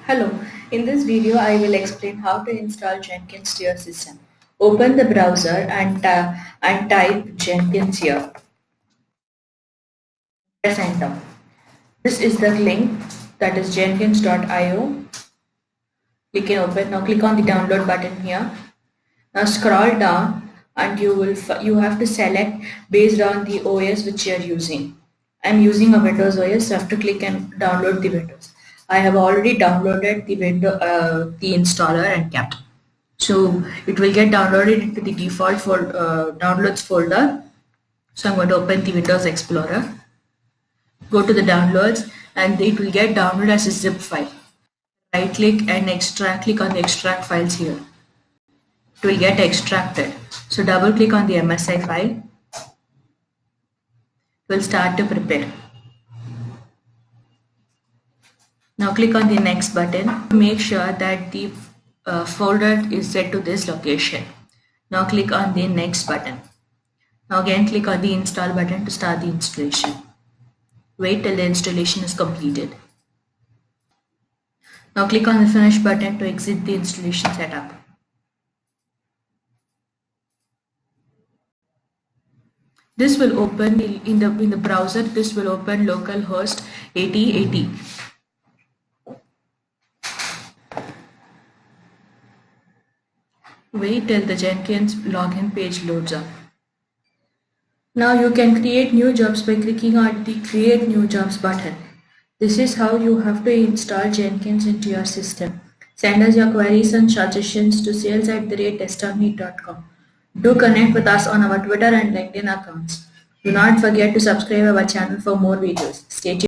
Hello, in this video I will explain how to install Jenkins to your system. Open the browser and type Jenkins here. Press enter. This is the link, that is jenkins.io. Click and open. Now click on the download button here. Now scroll down and you have to select based on the OS which you are using. I am using a Windows OS, so I have to click and download the Windows. I have already downloaded the installer and kept. So it will get downloaded into the default downloads folder. So I'm going to open the Windows Explorer. Go to the downloads and it will get downloaded as a zip file. Right click and extract. Click on the extract files here. It will get extracted. So double click on the MSI file. It will start to prepare. Now click on the next button. Make sure that the folder is set to this location. Now click on the next button. Now again click on the install button to start the installation. Wait till the installation is completed. Now click on the finish button to exit the installation setup. This will open in the browser. This will open localhost 8080. Wait till the Jenkins login page loads up. Now you can create new jobs by clicking on the Create New Jobs button. This is how you have to install Jenkins into your system. Send us your queries and suggestions to sales@testonneed.com. Do connect with us on our Twitter and LinkedIn accounts. Do not forget to subscribe our channel for more videos. Stay tuned.